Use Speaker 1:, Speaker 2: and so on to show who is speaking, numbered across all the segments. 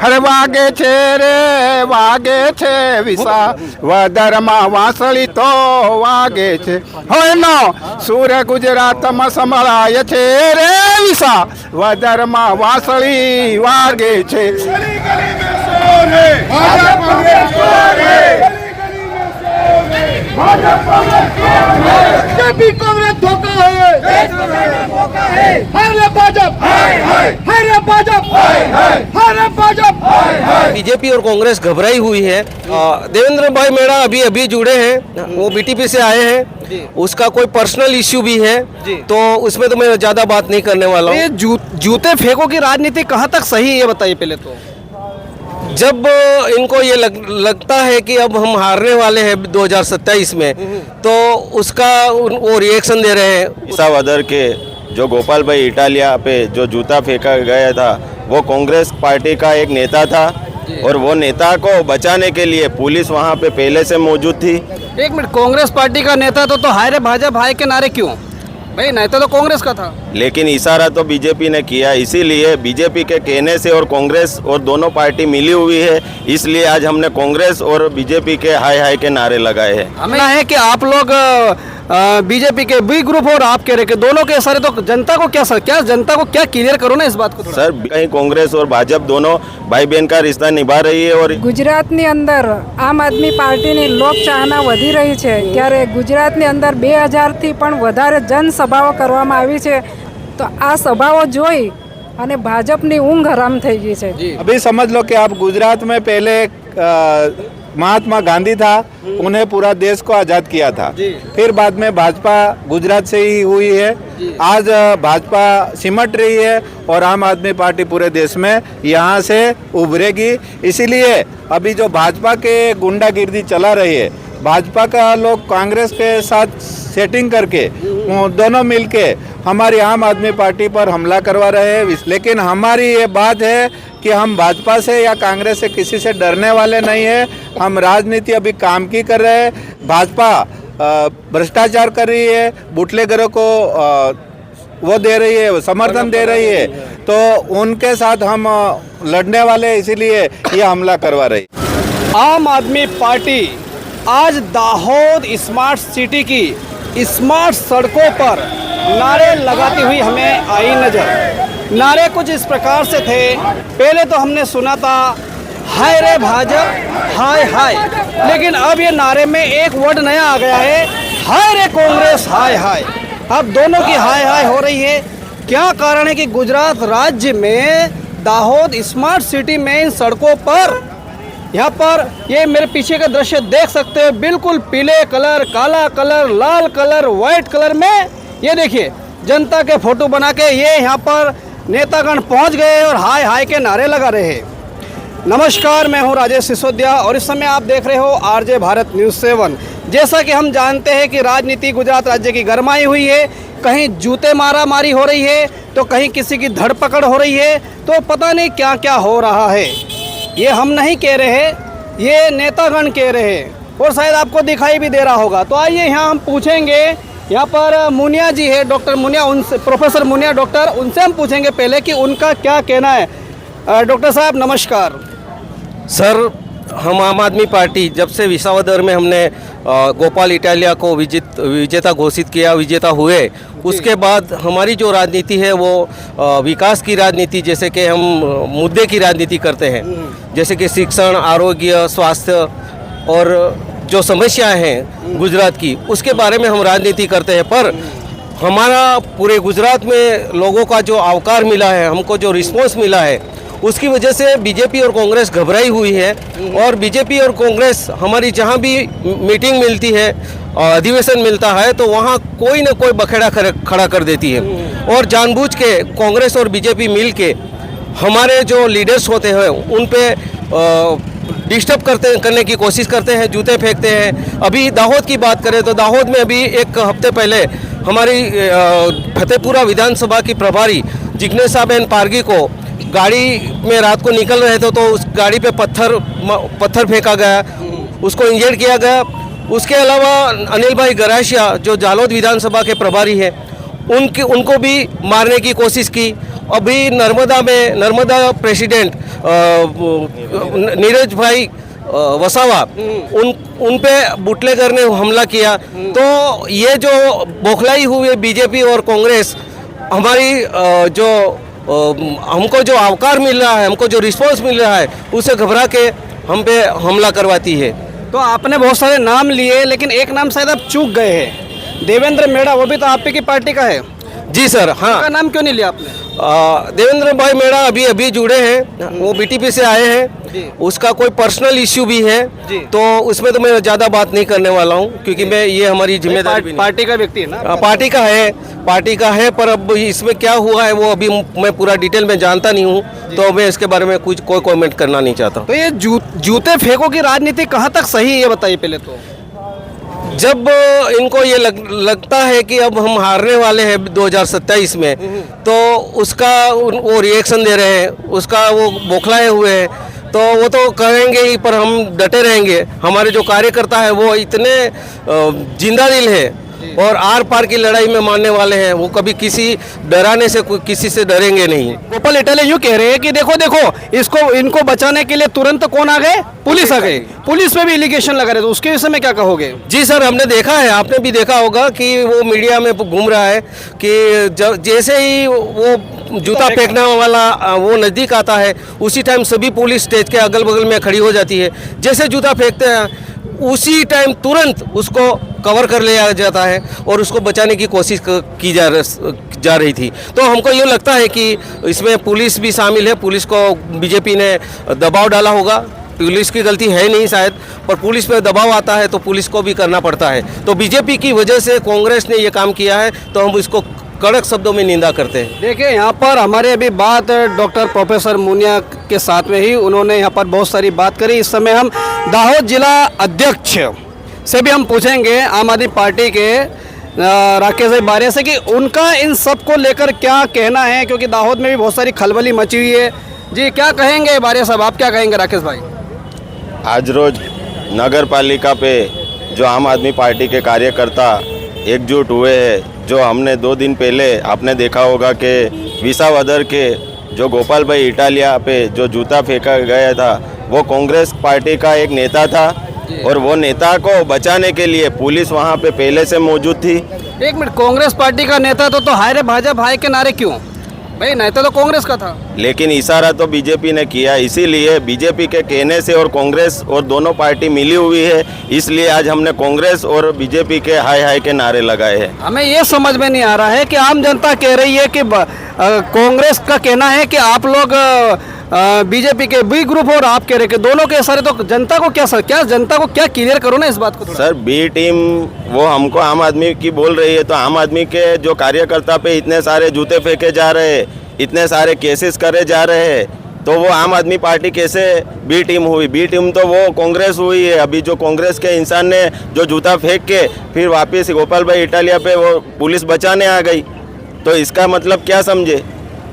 Speaker 1: હરે વાગે છે રે વાગે છે વિસા વદરમાં વાંસળી તો વાગે છે હોય નો સૂર ગુજરાતમાં સંભળાય છે રે વિસા વદરમાં વાંસળી વાગે છે.
Speaker 2: कांग्रेस धोखा है, हरे भाजपा, हरे भाजपा, हरे भाजपा.
Speaker 3: बीजेपी और कांग्रेस घबराई हुई है. देवेंद्र भाई मेरा अभी जुड़े हैं, वो बीटीपी से आए हैं. उसका कोई पर्सनल इश्यू भी है तो उसमें तो मैं ज़्यादा बात नहीं करने वाला हूँ.
Speaker 4: ये जूते फेंको की राजनीति कहाँ तक सही है ये बताइए पहले तो.
Speaker 3: जब इनको ये लगता है कि अब हम हारने वाले हैं 2027 में तो उसका वो रिएक्शन दे रहे हैं.
Speaker 5: विसावदर के जो गोपाल भाई इटालिया पे जो जूता फेंका गया था वो कांग्रेस पार्टी का एक नेता था और वो नेता को बचाने के लिए पुलिस वहाँ पे पहले से मौजूद थी.
Speaker 4: एक मिनट, कांग्रेस पार्टी का नेता तो हाय रे भाजपा हाय के नारे क्यों भाई? नेता तो कांग्रेस का था.
Speaker 5: लेकिन इशारा तो बीजेपी ने किया, इसीलिए बीजेपी के कहने से और कांग्रेस और दोनों पार्टी मिली हुई है, इसलिए आज हमने कांग्रेस और बीजेपी के हाय हाय के नारे लगाए हैं.
Speaker 4: हमें है कि आप लोग बीजेपी के बी ग्रुप और आप कह रहे कि दोनों के सारे तो जनता को क्या जनता को क्या क्लियर करो ना इस बात को.
Speaker 5: सर कहीं कांग्रेस और भाजपा दोनों भाई बहन का रिश्ता निभा रही है और
Speaker 6: ગુજરાતની અંદર આમ આદમી પાર્ટીની લોકચાહના વધી રહી છે ત્યારે ગુજરાતની અંદર 2000થી પણ વધારે જનસભાઓ કરવામાં આવી છે તો આ સભાઓ જોઈ અને ભાજપની ઊંઘ હરામ થઈ ગઈ છે.
Speaker 1: अभी समझ लो कि आप गुजरात में पहले महात्मा गांधी था, उन्हें पूरा देश को आज़ाद किया था. फिर बाद में भाजपा गुजरात से ही हुई है. आज भाजपा सिमट रही है और आम आदमी पार्टी पूरे देश में यहाँ से उभरेगी. इसीलिए अभी जो भाजपा के गुंडागिर्दी चला रही है, भाजपा का लोग कांग्रेस के साथ सेटिंग करके दोनों मिलके हमारी आम आदमी पार्टी पर हमला करवा रहे हैं. लेकिन हमारी ये बात है कि हम भाजपा से या कांग्रेस से किसी से डरने वाले नहीं है. हम राजनीति अभी काम की कर रहे हैं. भाजपा भ्रष्टाचार कर रही है, बुटलेगरों को वो दे रही है, समर्थन दे रही है, तो उनके साथ हम लड़ने वाले, इसीलिए ये हमला करवा रही.
Speaker 4: आम आदमी पार्टी आज दाहोद स्मार्ट सिटी की स्मार्ट सड़कों पर नारे लगाती हुई हमें आई नजर. नारे कुछ इस प्रकार से थे. पहले तो हमने सुना था हाय रे भाजपा हाय हाय, लेकिन अब ये नारे में एक वर्ड नया आ गया है, हाय रे कांग्रेस हाय हाय. अब दोनों की हाय हाय हो रही है. क्या कारण है कि गुजरात राज्य में दाहोद स्मार्ट सिटी में इन सड़कों पर, यहाँ पर ये मेरे पीछे का दृश्य देख सकते हो, बिल्कुल पीले कलर, काला कलर, लाल कलर, वाइट कलर में ये देखिए जनता के फोटो बना के ये यहाँ पर नेतागण पहुँच गए और हाय हाय के नारे लगा रहे हैं. नमस्कार, मैं हूँ राजेश सिसोदिया और इस समय आप देख रहे हो आरजे भारत न्यूज़ 7. जैसा कि हम जानते हैं कि राजनीति गुजरात राज्य की गरमाई हुई है. कहीं जूते मारा मारी हो रही है तो कहीं किसी की धरपकड़ हो रही है, तो पता नहीं क्या क्या हो रहा है. ये हम नहीं कह रहे, ये नेतागण कह रहे हैं और शायद आपको दिखाई भी दे रहा होगा. तो आइए यहाँ हम पूछेंगे, यहाँ पर मुनिया जी है, डॉक्टर मुनिया, उनसे प्रोफेसर मुनिया डॉक्टर, उनसे हम पूछेंगे पहले कि उनका क्या कहना है. डॉक्टर साहब नमस्कार.
Speaker 3: सर हम आम आदमी पार्टी जब से विसावदर में हमने गोपाल इटालिया को विजेता घोषित किया, विजेता हुए, उसके बाद हमारी जो राजनीति है वो विकास की राजनीति, जैसे कि हम मुद्दे की राजनीति करते हैं, जैसे कि शिक्षण, आरोग्य, स्वास्थ्य और जो समस्याएं हैं गुजरात की, उसके बारे में हम राजनीति करते हैं. पर हमारा पूरे गुजरात में लोगों का जो आवकार मिला है, हमको जो रिस्पॉन्स मिला है, उसकी वजह से बीजेपी और कांग्रेस घबराई हुई है. और बीजेपी और कांग्रेस हमारी जहाँ भी मीटिंग मिलती है, अधिवेशन मिलता है, तो वहाँ कोई ना कोई बखेड़ा खड़ा कर देती है और जानबूझ के कांग्रेस और बीजेपी मिल के हमारे जो लीडर्स होते हैं उन पे डिस्टर्ब करने की कोशिश करते हैं, जूते फेंकते हैं. अभी दाहोद की बात करें तो दाहोद में अभी एक हफ्ते पहले हमारी फतेहपुरा विधानसभा की प्रभारी जिग्नेशाबेन पारगी को गाड़ी में रात को निकल रहे थे तो उस गाड़ी पे पत्थर फेंका गया, उसको इंजर्ड किया गया. उसके अलावा अनिल भाई गरासिया जो जालोद विधानसभा के प्रभारी हैं, उनको भी मारने की कोशिश की. अभी नर्मदा प्रेसिडेंट नीरज भाई वसावा उन पे बुटलेगर ने हमला किया। तो ये जो बौखलाई हुई बीजेपी और कांग्रेस हमारी जो हमको जो आवकार मिल रहा है, हमको जो रिस्पांस मिल रहा है, उससे घबरा के हम पे हमला करवाती है।
Speaker 4: तो आपने बहुत सारे नाम लिए, लेकिन एक नाम शायद आप चूक गए हैं, देवेंद्र मेड़ा, वो भी तो आप की पार्टी का है।
Speaker 3: जी सर, हाँ।
Speaker 4: उनका नाम क्यों नहीं लिया आपने?
Speaker 3: देवेंद्र भाई मेड़ा अभी जुड़े हैं, वो बीटीपी से आए हैं, उसका कोई पर्सनल इश्यू भी है, तो उसमें तो मैं ज़्यादा बात नहीं करने वाला हूँ, क्योंकि मैं ये हमारी जिम्मेदारी भी नहीं।
Speaker 4: पार्टी का व्यक्ति है ना?
Speaker 3: पार्टी का है, पर अब इसमें क्या हुआ है वो अभी मैं पूरा डिटेल में जानता नहीं हूँ, तो मैं इसके बारे में कुछ कोई कमेंट करना नहीं चाहता।
Speaker 4: तो ये जूते फेंको की राजनीति कहाँ तक सही है, ये बताइए पहले तो।
Speaker 3: जब इनको ये लगता है कि अब हम हारने वाले हैं 2027 में, तो उसका वो रिएक्शन दे रहे हैं, उसका वो बौखलाए हुए हैं, तो वो तो करेंगे ही, पर हम डटे रहेंगे। हमारे जो कार्यकर्ता है वो इतने जिंदा दिल है और आर पार की लड़ाई में मानने वाले हैं, वो कभी किसी डराने से किसी से डरेंगे नहीं।
Speaker 4: गोपाल इटालिया यूँ कह रहे हैं कि देखो इनको बचाने के लिए तुरंत कौन आ गए? पुलिस आ गई, पुलिस पे भी एलिगेशन लगा रहे, तो उसके विषय में क्या कहोगे?
Speaker 3: जी सर, हमने देखा है, आपने भी देखा होगा कि वो मीडिया में घूम रहा है कि जैसे ही वो जूता फेंकने वाला वो नज़दीक आता है, उसी टाइम सभी पुलिस स्टेज के अगल बगल में खड़ी हो जाती है। जैसे जूता फेंकते हैं उसी टाइम तुरंत उसको कवर कर लिया जाता है और उसको बचाने की कोशिश की जा रही थी। तो हमको ये लगता है कि इसमें पुलिस भी शामिल है, पुलिस को बीजेपी ने दबाव डाला होगा। पुलिस की गलती है नहीं शायद, पर पुलिस पे दबाव आता है तो पुलिस को भी करना पड़ता है। तो बीजेपी की वजह से कांग्रेस ने ये काम किया है, तो हम इसको कड़क शब्दों में निंदा करते हैं।
Speaker 4: देखिए, यहाँ पर हमारे अभी बात डॉक्टर प्रोफेसर मुनिया के साथ में ही, उन्होंने यहाँ पर बहुत सारी बात करी। इस समय हम दाहोद जिला अध्यक्ष से भी हम पूछेंगे आम आदमी पार्टी के राकेश भाई बारे से कि उनका इन सब को लेकर क्या कहना है, क्योंकि दाहोद में भी बहुत सारी खलबली मची हुई है। जी, क्या कहेंगे बारे साहब, आप क्या कहेंगे राकेश भाई?
Speaker 5: आज रोज नगर पालिका पे जो आम आदमी पार्टी के कार्यकर्ता एकजुट हुए हैं, जो हमने 2 दिन पहले आपने देखा होगा कि विसावदर के जो गोपाल भाई इटालिया पे जो जूता फेंका गया था, वो कांग्रेस पार्टी का एक नेता था और वो नेता को बचाने के लिए पुलिस वहाँ पे पहले से मौजूद थी।
Speaker 4: एक मिनट, कांग्रेस पार्टी का नेता तो हाय रे भाजपा हाय के नारे क्यों? भाई नेता तो कांग्रेस का था,
Speaker 5: लेकिन इशारा तो बीजेपी ने किया, इसीलिए बीजेपी के कहने से और कांग्रेस और दोनों पार्टी मिली हुई है, इसलिए आज हमने कांग्रेस और बीजेपी के हाय हाय के नारे लगाए हैं।
Speaker 4: हमें ये समझ में नहीं आ रहा है कि आम जनता कह रही है कि कांग्रेस का कहना है कि आप लोग बीजेपी के बी ग्रुप और आप कह रहे कि दोनों के सारे, तो जनता को क्या जनता को क्या क्लियर करो ना इस बात को थोड़ा।
Speaker 5: सर, बी टीम वो हमको आम आदमी की बोल रही है, तो आम आदमी के जो कार्यकर्ता पे इतने सारे जूते फेंके जा रहे हैं, इतने सारे केसेस करे जा रहे हैं, तो वो आम आदमी पार्टी कैसे बी टीम हुई? बी टीम तो वो कांग्रेस हुई है। अभी जो कांग्रेस के इंसान ने जो जूता फेंक के फिर वापस गोपाल भाई इटालिया पे वो पुलिस बचाने आ गई, तो इसका मतलब क्या समझे?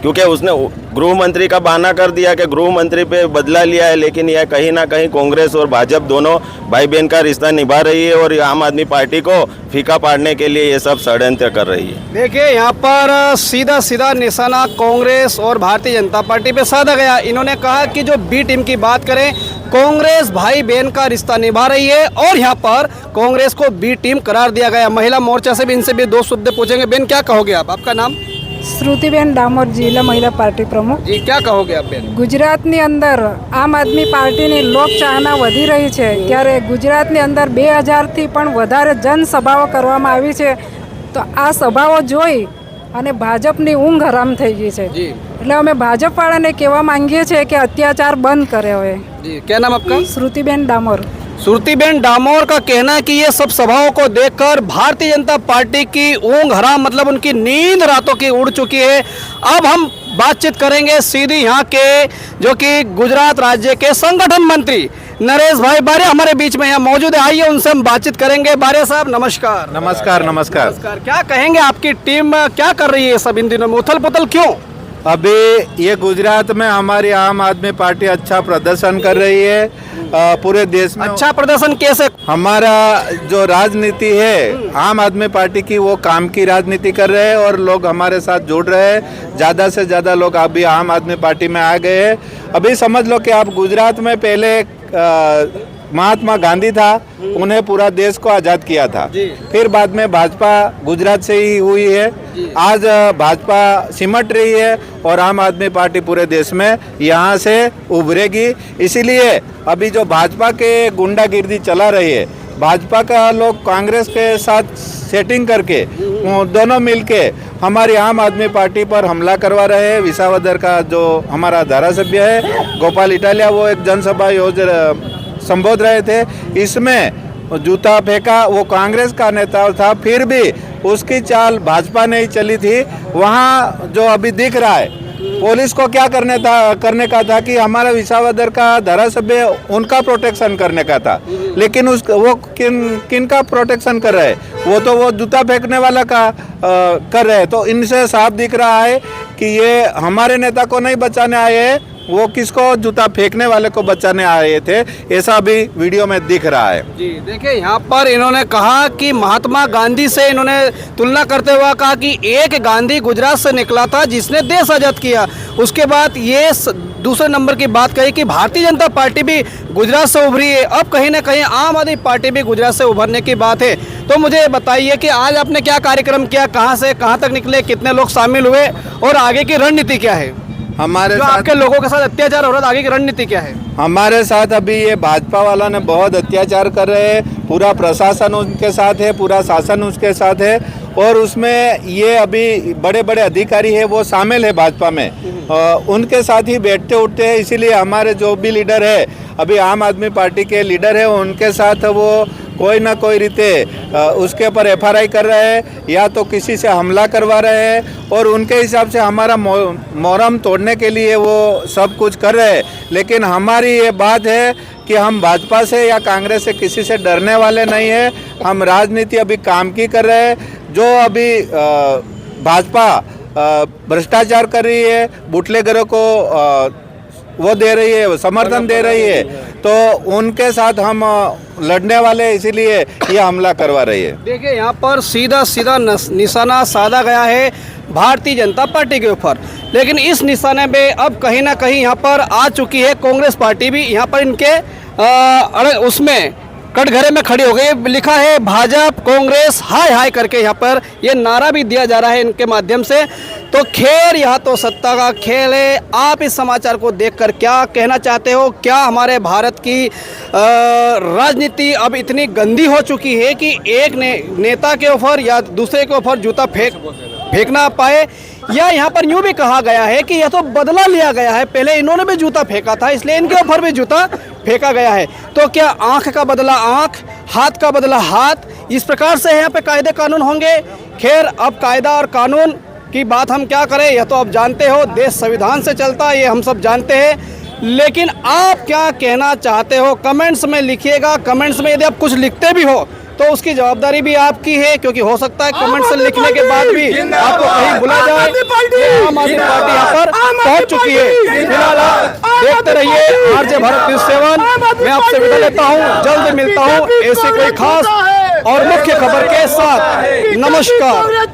Speaker 5: क्योंकि उसने गृह मंत्री का बहाना कर दिया कि गृह मंत्री पे बदला लिया है, लेकिन यह कहीं ना कहीं कांग्रेस और भाजपा दोनों भाई बहन का रिश्ता निभा रही है और आम आदमी पार्टी को फीका पाड़ने के लिए ये सब षड्यंत्र कर रही है।
Speaker 4: देखिए, यहाँ पर सीधा सीधा निशाना कांग्रेस और भारतीय जनता पार्टी पे साधा गया। इन्होंने कहा कि जो बी टीम की बात करें, कांग्रेस भाई बहन का रिश्ता निभा रही है और यहाँ पर कांग्रेस को बी टीम करार दिया गया। महिला मोर्चा से भी इनसे भी 2 शब्द पूछेंगे। बहन, क्या कहोगे आप? आपका नाम?
Speaker 6: શ્રુતિબેન ડામોર, જિલ્લા મહિલા પાર્ટી પ્રમુખ।
Speaker 4: जी, क्या कहोगे आप बहन?
Speaker 6: ગુજરાતની અંદર આમ આદમી પાર્ટીની લોકચાહના વધી રહી છે, ત્યારે ગુજરાતની અંદર 2000થી પણ વધારે જનસભાઓ કરવામાં આવી છે। તો આ સભાઓ જોઈ અને ભાજપની ઊંઘ હરામ થઈ ગઈ છે, એટલે અમે ભાજપવાળાને કહેવા માંગીએ છીએ કે અત્યાચાર બંધ કરે હવે।
Speaker 4: जी, क्या नाम आपका?
Speaker 6: શ્રુતિબેન ડામોર।
Speaker 4: श्रुतिबेन डामोर का कहना है कि ये सब सभाओं को देखकर भारतीय जनता पार्टी की ऊंग हराम, मतलब उनकी नींद रातों की उड़ चुकी है। अब हम बातचीत करेंगे सीधी यहाँ के जो कि गुजरात राज्य के संगठन मंत्री नरेश भाई बारे हमारे बीच में यहाँ मौजूद है। आइए उनसे हम बातचीत करेंगे। बारे साहब नमस्कार।
Speaker 1: नमस्कार। नमस्कार।
Speaker 4: नमस्कार। क्या कहेंगे, आपकी टीम क्या कर रही है सब इन दिनों में, उथल पुथल क्यों?
Speaker 1: अभी ये गुजरात में हमारी आम आदमी पार्टी अच्छा प्रदर्शन कर रही है पूरे देश में।
Speaker 4: अच्छा प्रदर्शन कैसे?
Speaker 1: हमारा जो राजनीति है आम आदमी पार्टी की, वो काम की राजनीति कर रहे हैं और लोग हमारे साथ जुड़ रहे हैं। ज़्यादा से ज़्यादा लोग अभी आम आदमी पार्टी में आ गए हैं। अभी समझ लो कि आप गुजरात में पहले महात्मा गांधी था, उन्हें पूरा देश को आज़ाद किया था। फिर बाद में भाजपा गुजरात से ही हुई है। आज भाजपा सिमट रही है और आम आदमी पार्टी पूरे देश में यहाँ से उभरेगी। इसीलिए अभी जो भाजपा के गुंडागिर्दी चला रही है, भाजपा का लोग कांग्रेस के साथ सेटिंग करके दोनों मिलके हमारी आम आदमी पार्टी पर हमला करवा रहे हैं। विसावदर का जो हमारा धारासभ्य है गोपाल इटालिया, वो एक जनसभा संबोध रहे थे, इसमें जूता फेंका। वो कांग्रेस का नेता था, फिर भी उसकी चाल भाजपा ने ही चली थी। वहाँ जो अभी दिख रहा है, पुलिस को क्या करने का था कि हमारा विसावदर का धारासभ्य उनका प्रोटेक्शन करने का था, लेकिन वो किन का प्रोटेक्शन कर रहे हैं? वो जूता फेंकने वाला का कर रहे हैं। तो इनसे साफ दिख रहा है कि ये हमारे नेता को नहीं बचाने आए हैं, वो किसको जूता फेंकने वाले को बचाने आए थे, ऐसा भी वीडियो में दिख रहा है।
Speaker 4: जी देखिए, यहाँ पर इन्होंने कहा कि महात्मा गांधी से इन्होंने तुलना करते हुए कहा कि एक गांधी गुजरात से निकला था जिसने देश आज़ाद किया। उसके बाद ये दूसरे नंबर की बात कही कि भारतीय जनता पार्टी भी गुजरात से उभरी है। अब कहीं ना कहीं आम आदमी पार्टी भी गुजरात से उभरने की बात है। तो मुझे बताइए कि आज आपने क्या कार्यक्रम किया, कहाँ से कहाँ तक निकले, कितने लोग शामिल हुए और आगे की रणनीति क्या है?
Speaker 1: हमारे
Speaker 4: जो आपके लोगों के साथ अत्याचार हो रहा है, आगे की रणनीति क्या है?
Speaker 1: हमारे साथ अभी ये भाजपा वाला ने बहुत अत्याचार कर रहे हैं। पूरा प्रशासन उनके साथ है, पूरा शासन उसके साथ है और उसमें ये अभी बड़े बड़े अधिकारी है वो शामिल है भाजपा में, उनके साथ ही बैठते उठते हैं। इसीलिए हमारे जो भी लीडर है, अभी आम आदमी पार्टी के लीडर है, उनके साथ वो कोई ना कोई रीते उसके ऊपर FRI कर रहे हैं या तो किसी से हमला करवा रहे हैं और उनके हिसाब से हमारा मोहरम तोड़ने के लिए वो सब कुछ कर रहे हैं। लेकिन हमारी ये बात है कि हम भाजपा से या कांग्रेस से किसी से डरने वाले नहीं हैं। हम राजनीति अभी काम की कर रहे हैं। जो अभी भाजपा भ्रष्टाचार कर रही है, बुटलेगरों को वो दे रही है, समर्थन दे रही है, तो उनके साथ हम लड़ने वाले, इसीलिए ये हमला करवा रही है।
Speaker 4: देखिए, यहाँ पर सीधा सीधा निशाना साधा गया है भारतीय जनता पार्टी के ऊपर, लेकिन इस निशाने पे अब कहीं ना कहीं यहाँ पर आ चुकी है कांग्रेस पार्टी भी। यहाँ पर इनके उसमें कटघरे में खड़ी हो गई। लिखा है भाजपा कांग्रेस हाय हाय करके, यहाँ पर ये नारा भी दिया जा रहा है इनके माध्यम से। तो खैर, यह तो सत्ता का खेल है। आप इस समाचार को देखकर क्या कहना चाहते हो? क्या हमारे भारत की राजनीति अब इतनी गंदी हो चुकी है कि एक नेता के ऊपर या दूसरे के ऊपर जूता फेंकना पाए? या यहाँ पर यूँ भी कहा गया है कि यह तो बदला लिया गया है, पहले इन्होंने भी जूता फेंका था इसलिए इनके ऊपर भी जूता फेंका गया है। तो क्या आंख का बदला आंख, हाथ का बदला हाथ, इस प्रकार से यहाँ पे कायदे कानून होंगे? खैर, अब कायदा और कानून की बात हम क्या करें, यह तो आप जानते हो, देश संविधान से चलता है, ये हम सब जानते हैं। लेकिन आप क्या कहना चाहते हो कमेंट्स में लिखिएगा। कमेंट्स में यदि आप कुछ लिखते भी हो तो उसकी जवाबदारी भी आपकी है, क्योंकि हो सकता है कमेंट से लिखने के बाद भी आपको कहीं भुला जाए। आम आदमी पार्टी यहाँ पर पहुंच चुकी है। फिलहाल आप देखते रहिए RJ भारत न्यूज़ 7। मैं आपसे विदा लेता हूँ, जल्द मिलता हूँ ऐसी कोई खास और मुख्य खबर के साथ। नमस्कार।